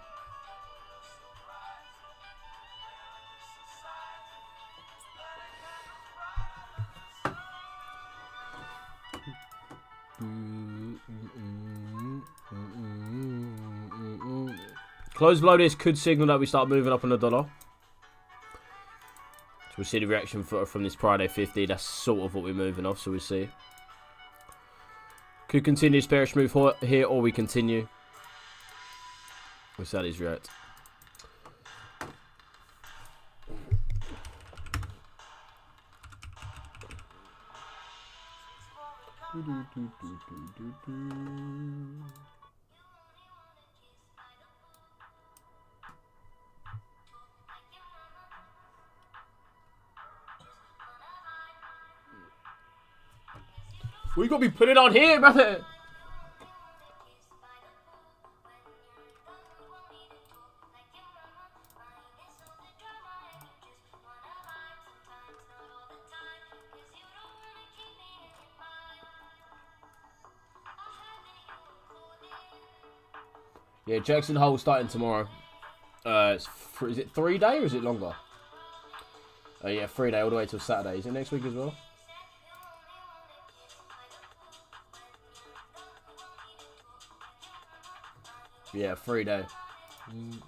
Close below this could signal that we start moving up on the dollar. So we'll see the reaction from this Friday 50. That's sort of what we're moving off, so we'll see. Could continue this bearish move here, or we continue. We'll see how these react. We gotta be putting on here, brother. Yeah, Jackson Hole starting tomorrow. Is it 3 day or is it longer? Yeah, 3 day all the way till Saturday. Is it next week as well? Yeah, 3 day. And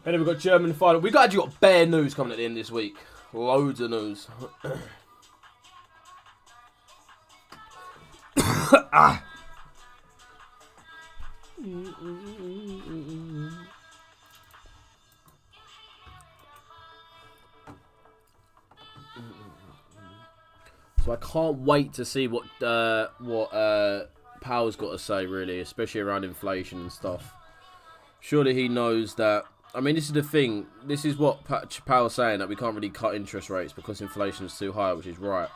then we've got German final. We've actually got bare news coming at the end this week. Loads of news. Ah. So I can't wait to see what Powell's got to say, really, especially around inflation and stuff. Surely he knows that. I mean, this is the thing. This is what Powell's saying, that we can't really cut interest rates because inflation is too high, which is right.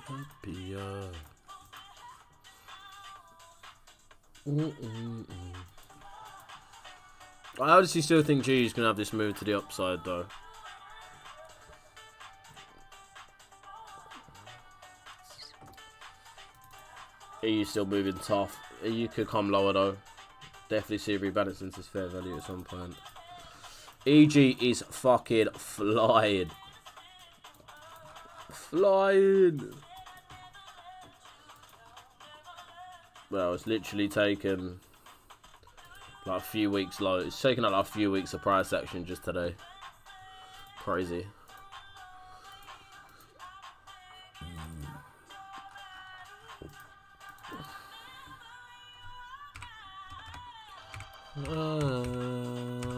Happier. I honestly still think G is gonna have this move to the upside though. EU still moving tough. EU could come lower though. Definitely see a rebalance into his fair value at some point. EG is fucking flying. Flying. Well, it's literally taken like a few weeks low. It's taken like a few weeks of price action just today. Crazy.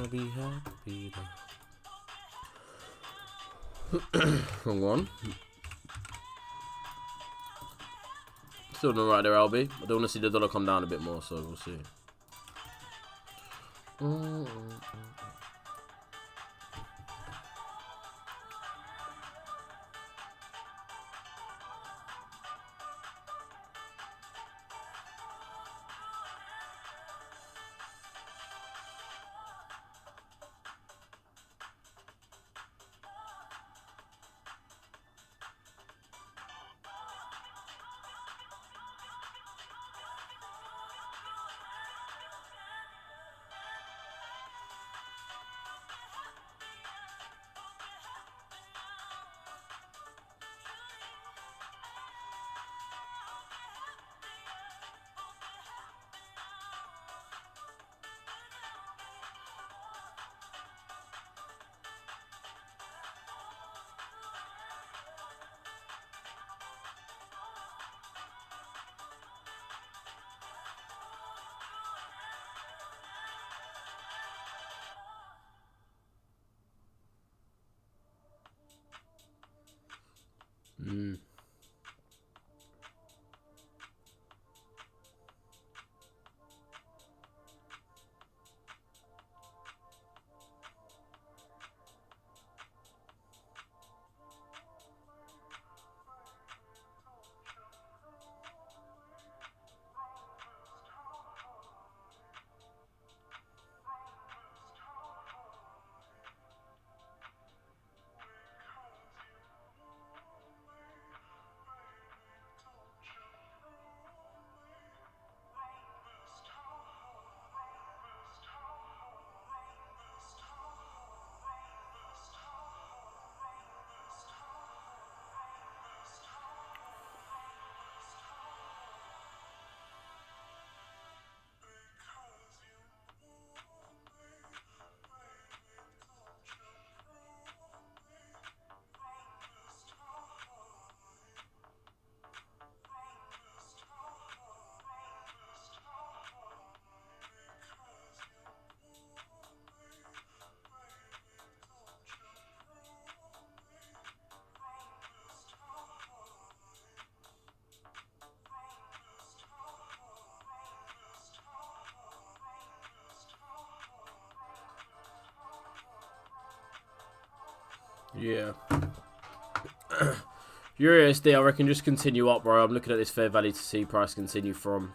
Be happy. Wrong one. Still not right there, LB. I don't want to see the dollar come down a bit more, so we'll see. Yeah. USD, I reckon, just continue up, bro. I'm looking at this fair value to see price continue from.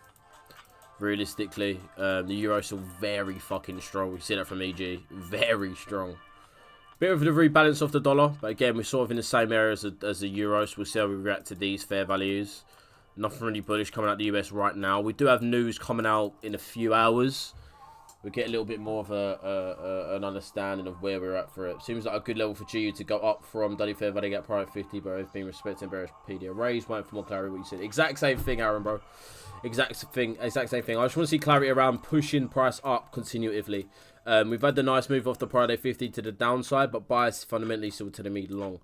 Realistically, the Euro's still very fucking strong. We see that from EG. Very strong. Bit of the rebalance of the dollar, but again, we're sort of in the same area as the Euro, so we'll see how we react to these fair values. Nothing really bullish coming out of the US right now. We do have news coming out in a few hours. We get a little bit more of an understanding of where we're at for it. Seems like a good level for GU to go up from Dudley Fair Value at price 50, but I've been respecting bearish PDA raise. Waiting for more clarity what you said. Exact same thing, Aaron, bro. Exact same thing. I just want to see clarity around pushing price up continuatively. We've had the nice move off the Friday 50 to the downside, but bias fundamentally still to the mid long.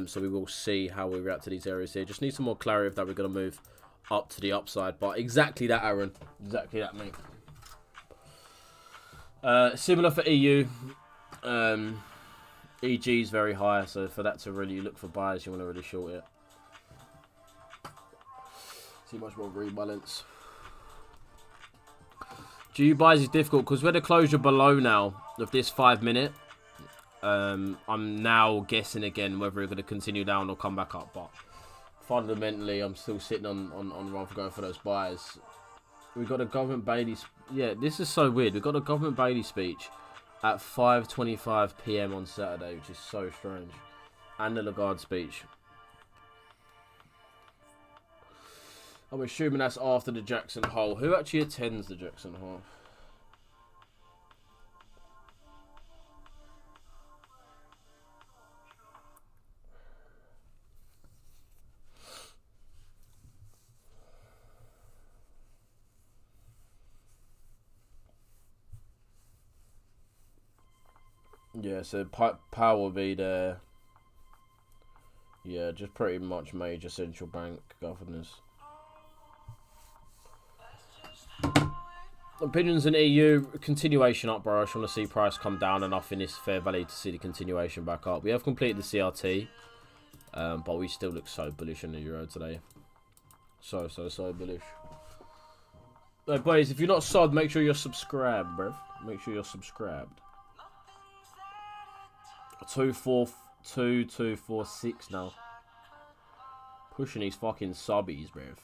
So we will see how we react to these areas here. Just need some more clarity if that we're going to move up to the upside. But exactly that, Aaron. Exactly that, mate. Similar for EU. EG is very high, so for that to really look for buyers, you want to really short it. See much more rebalance. GU buys is difficult because we're the closure below now of this 5 minute. I'm now guessing again whether we're going to continue down or come back up. But fundamentally, I'm still sitting on the run for going for those buys. We got a government Bailey. Yeah, this is so weird. We got a government Bailey speech at 5:25 p.m. on Saturday, which is so strange, and the Lagarde speech. I'm assuming that's after the Jackson Hole. Who actually attends the Jackson Hole? Yeah, so Powell will be there. Yeah, just pretty much major central bank governors. Opinions in EU, continuation up, bro. I just want to see price come down enough in this fair value to see the continuation back up. We have completed the CRT, but we still look so bullish in the euro today. So bullish. So, boys, if you're not subbed, make sure you're subscribed, bro. Make sure you're subscribed. 242-246 now. Pushing these fucking subbies, bruv.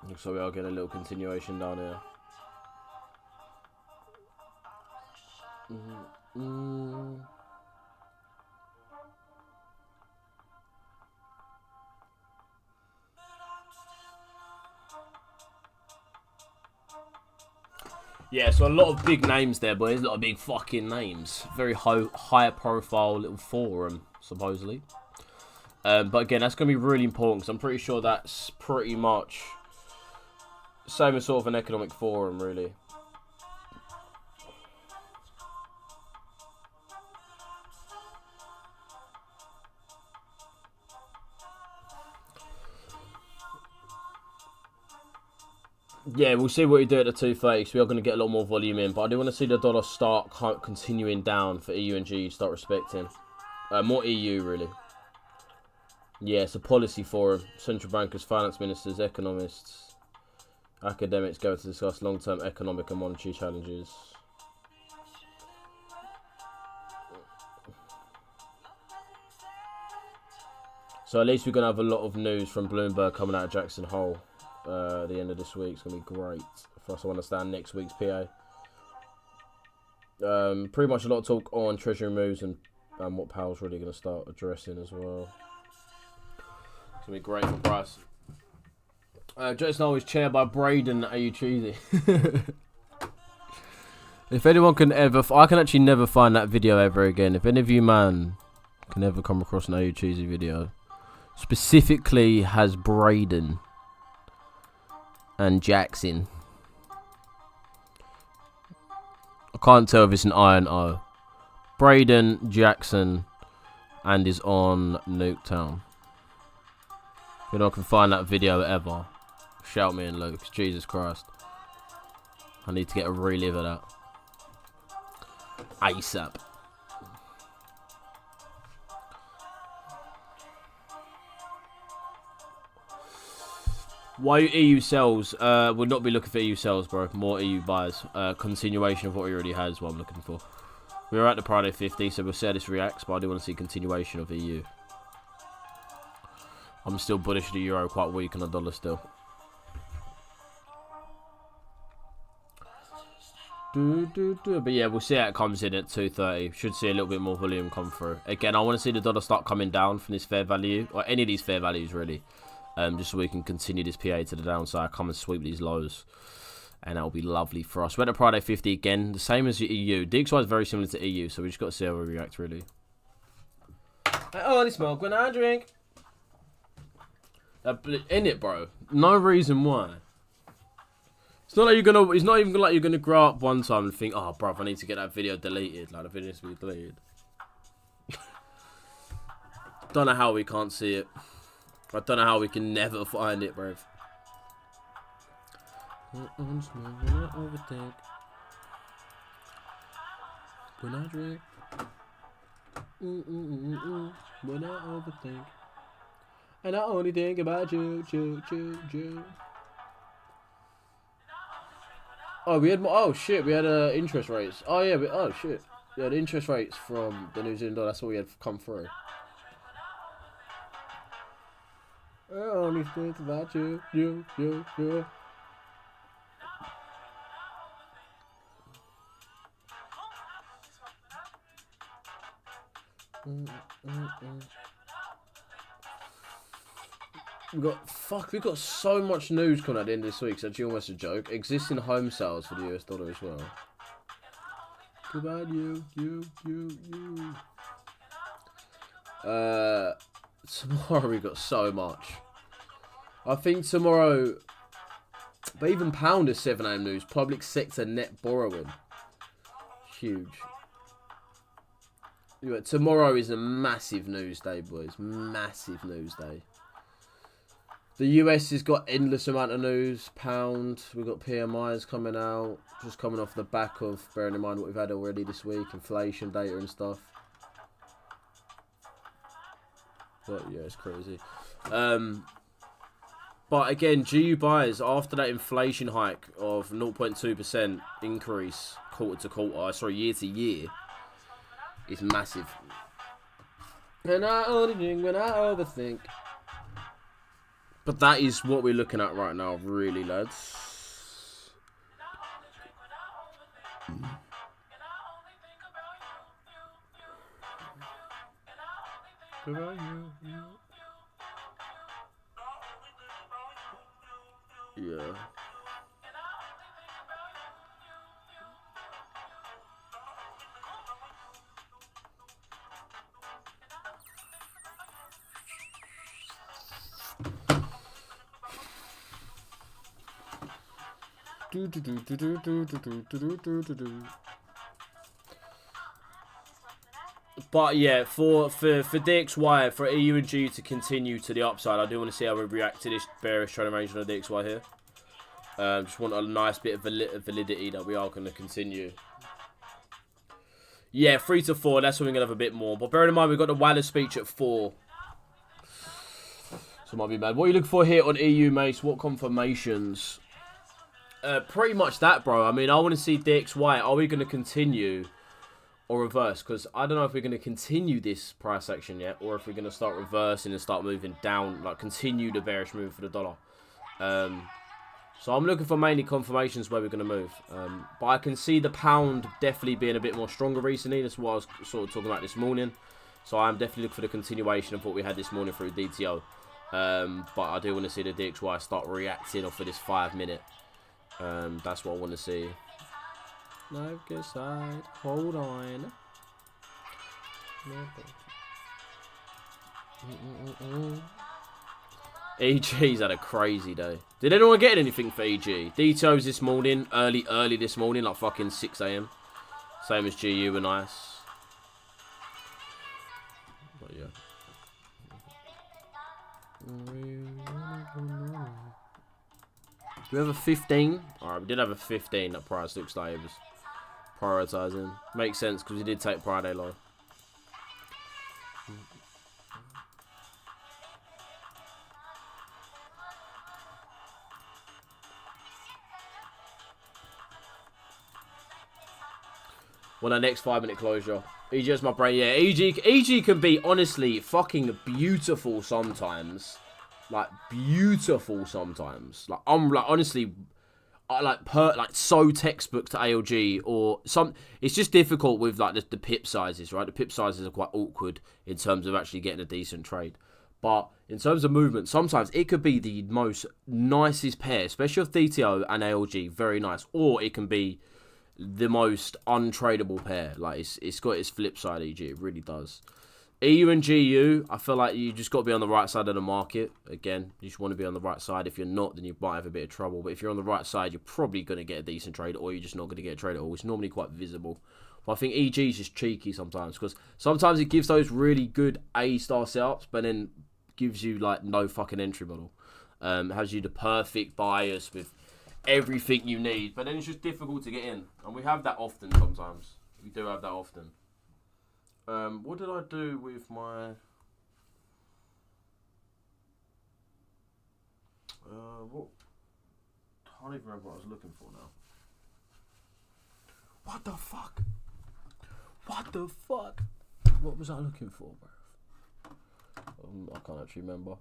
Looks like we are getting a little continuation down here. Yeah, so a lot of big names there, boys. A lot of big fucking names. Very high profile little forum, supposedly. But again, that's going to be really important because I'm pretty sure that's pretty much same as sort of an economic forum, really. Yeah, we'll see what we do at the 230 because we are going to get a lot more volume in. But I do want to see the dollar start continuing down for EU and G, start respecting. More EU, really. Yeah, it's a policy forum. Central bankers, finance ministers, economists, academics go to discuss long-term economic and monetary challenges. So at least we're going to have a lot of news from Bloomberg coming out of Jackson Hole. At the end of this week. It's going to be great for us to understand next week's PA. Pretty much a lot of talk on treasury moves and what Powell's really going to start addressing as well. It's going to be great for price. Jason Hole is chaired by Braden. Are you cheesy? If anyone can ever... I can actually never find that video ever again. If any of you, man, can ever come across an Are You Cheesy video. Specifically has Braden and Jackson. I can't tell if it's an I and O. Braden, Jackson, and is on Nuketown. If anyone can find that video ever, shout me in, Luke. Jesus Christ. I need to get a relive of that. ASAP. Why EU sells? We'll not be looking for EU sells, bro. More EU buys. Continuation of what we already had is what I'm looking for. We were at the Friday 50, so we'll see how this reacts, but I do want to see continuation of EU. I'm still bullish the euro, quite weak on the dollar still. But yeah, we'll see how it comes in at 230. Should see a little bit more volume come through. Again, I want to see the dollar start coming down from this fair value, or any of these fair values really. Just so we can continue this PA to the downside, come and sweep these lows. And that'll be lovely for us. We're at the Friday 50 again, the same as the EU. DXY is very similar to EU, so we just got to see how we react, really. I only smoke when I drink. In it, bro. No reason why. It's not like you're gonna. It's not even like you're gonna grow up one time and think, "Oh, bro, I need to get that video deleted." Like the video needs to be deleted. Don't know how we can't see it. I don't know how we can never find it, bro. When I overthink. When I drink. When I overthink. And I only think about you. Oh, we had more. Oh shit, we had interest rates. Oh yeah, oh shit, we had interest rates from the New Zealand dollar. That's what we had come through. I only think about you. We got so much news coming at the end of this week. It's actually almost a joke. Existing home sales for the US dollar as well. Goodbye, you. Tomorrow we got so much. I think tomorrow, but even pound is 7 AM news. Public sector net borrowing. Huge. Yeah, tomorrow is a massive news day, boys. Massive news day. The US has got endless amount of news. Pound, we've got PMIs coming out. Just coming off the back of, bearing in mind what we've had already this week. Inflation data and stuff. But yeah, it's crazy. But again, GU buyers, after that inflation hike of 0.2% increase quarter to quarter, sorry, year to year, is massive. And I only drink when I overthink. But that is what we're looking at right now, really, lads. Yeah. But yeah, for DXY, for EU and G to continue to the upside, I do want to see how we react to this bearish trend range on the DXY here. Just want a nice bit of validity that we are going to continue. Yeah, 3 to 4, that's when we're going to have a bit more. But bear in mind, we've got the Wallace speech at 4. So it might be bad. What are you looking for here on EU, Mace? What confirmations? Pretty much that, bro. I mean, I want to see DXY. Are we going to continue or reverse? Because I don't know if we're going to continue this price action yet, or if we're going to start reversing and start moving down, like continue the bearish move for the dollar. So I'm looking for mainly confirmations where we're going to move. But I can see the pound definitely being a bit more stronger recently. That's what I was sort of talking about this morning. So I'm definitely looking for the continuation of what we had this morning through DTO. But I do want to see the DXY start reacting off of this 5 minute. That's what I want to see. Life gets side. Hold on. EG's had a crazy day. Did anyone get anything for EG? DTO's this morning, early this morning, like fucking 6 AM. Same as GU and ICE. But yeah. Do we have a 15? Alright, we did have a 15. That price looks like it was prioritising. Makes sense because we did take Friday low. Well, our next 5 minute closure. EG is my brain. Yeah, EG can be honestly fucking beautiful sometimes. Like beautiful sometimes. Like honestly, like so textbook to ALG or some. It's just difficult with like the pip sizes, right? The pip sizes are quite awkward in terms of actually getting a decent trade. But in terms of movement, sometimes it could be the most nicest pair, especially with DTO and ALG, very nice. Or it can be the most untradeable pair. Like it's got its flip side, EG. It really does. EU and GU, I feel like you just got to be on the right side of the market. Again, you just want to be on the right side. If you're not, then you might have a bit of trouble. But if you're on the right side, you're probably going to get a decent trade, or you're just not going to get a trade at all. It's normally quite visible. But I think EG is just cheeky sometimes, because sometimes it gives those really good A-star setups, but then gives you like no fucking entry model. Has you the perfect bias with everything you need. But then it's just difficult to get in. And we have that often sometimes. We do have that often. What did I do with my... what? I can't even remember what I was looking for now. What the fuck? What the fuck? What was I looking for, bro? I can't actually remember.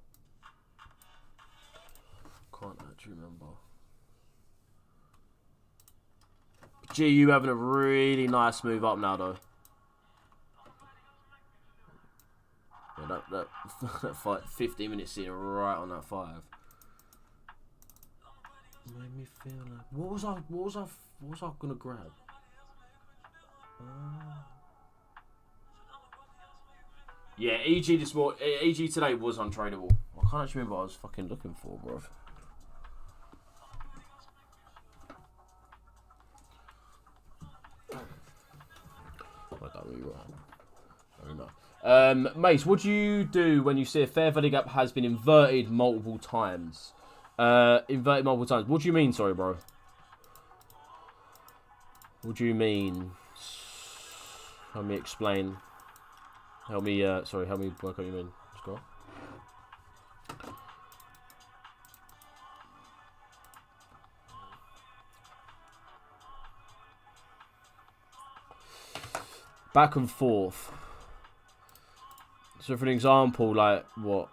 Gee, you having a really nice move up now, though. Yeah, that fight, 15 minutes sitting right on that 5. Made me feel like what was I gonna grab? Yeah, EG this morning, EG today was untradeable. I can't actually remember what I was fucking looking for, bro. I don't really know. Mace, what do you do when you see a fair value gap has been inverted multiple times? What do you mean, sorry, bro? What do you mean? Help me explain. Help me, sorry, help me work out what you mean. Scroll. Back and forth. So for an example, like what?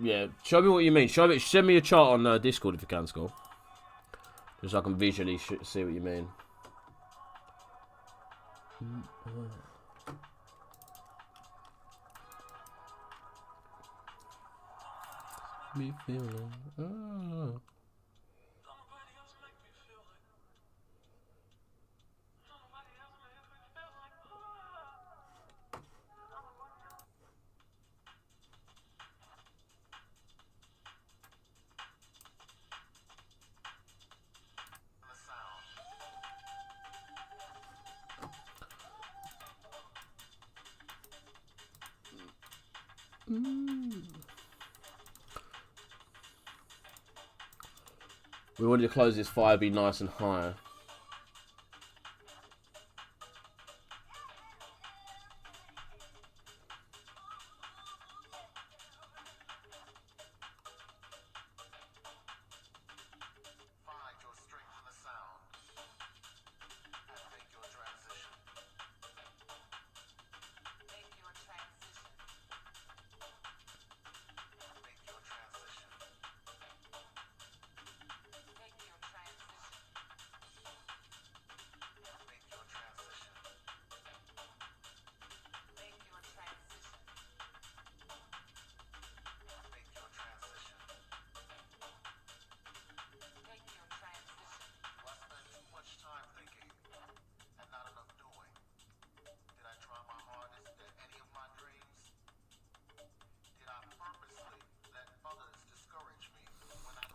Yeah, show me what you mean. Send me a chart on Discord if you can, Skull. Just so I can visually see what you mean. Me feeling. Oh. We wanted to close this fire, be nice and high.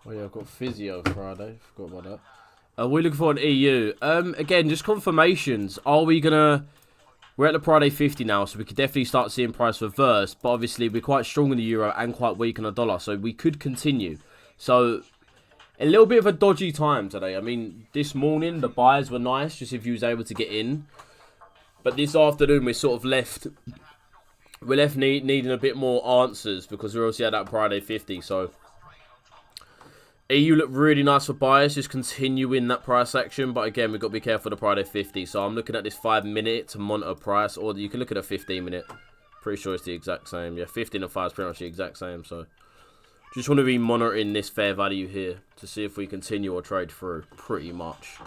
Oh yeah, I've got physio Friday. Forgot about that. We're looking for an EU. Again, just confirmations. Are we gonna? We're at the Friday 50 now, so we could definitely start seeing price reverse. But obviously, we're quite strong in the euro and quite weak in the dollar, so we could continue. So a little bit of a dodgy time today. I mean, this morning the buyers were nice, just if you was able to get in. But this afternoon we're sort of left. We're left needing a bit more answers because we're obviously at that Friday 50. So EU look really nice for buyers, just continuing that price action. But again, we've got to be careful of the Friday 50. So I'm looking at this 5 minute to monitor price, or you can look at a 15 minute. Pretty sure it's the exact same. Yeah, 15 and 5 is pretty much the exact same. So just want to be monitoring this fair value here to see if we continue or trade through, pretty much.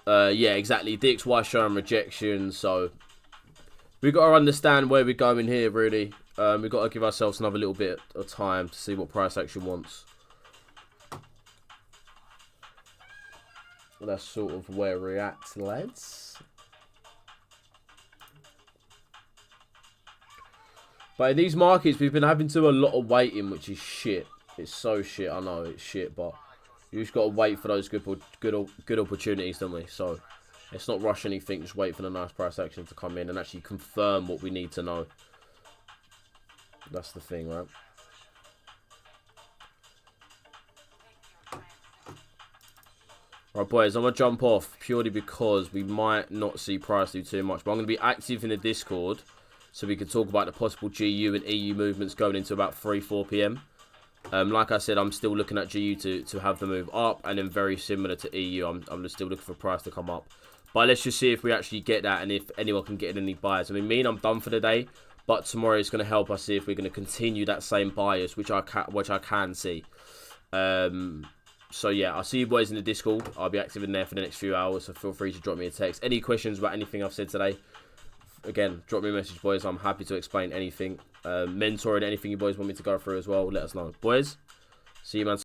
Yeah, exactly. DXY showing rejection, so we've got to understand where we're going here, really. We've got to give ourselves another little bit of time to see what price action wants. That's sort of where we're at, lads. But in these markets, we've been having to do a lot of waiting, which is shit. It's so shit, I know, it's shit, but you just got to wait for those good opportunities, don't we? So let's not rush anything, just wait for the nice price action to come in and actually confirm what we need to know. That's the thing, right? Right, boys, I'm going to jump off purely because we might not see price do too much. But I'm going to be active in the Discord so we can talk about the possible GU and EU movements going into about 3-4 p.m. Like I said, I'm still looking at GU to have the move up, and then very similar to EU, I'm just still looking for price to come up. But let's just see if we actually get that and if anyone can get in any buyers. I mean, I'm done for the day, but tomorrow is going to help us see if we're going to continue that same bias, which I can see. So yeah, I'll see you boys in the Discord. I'll be active in there for the next few hours, so feel free to drop me a text. Any questions about anything I've said today? Again, drop me a message, boys. I'm happy to explain anything. Mentoring, anything you boys want me to go through as well, let us know. Boys, see you, man.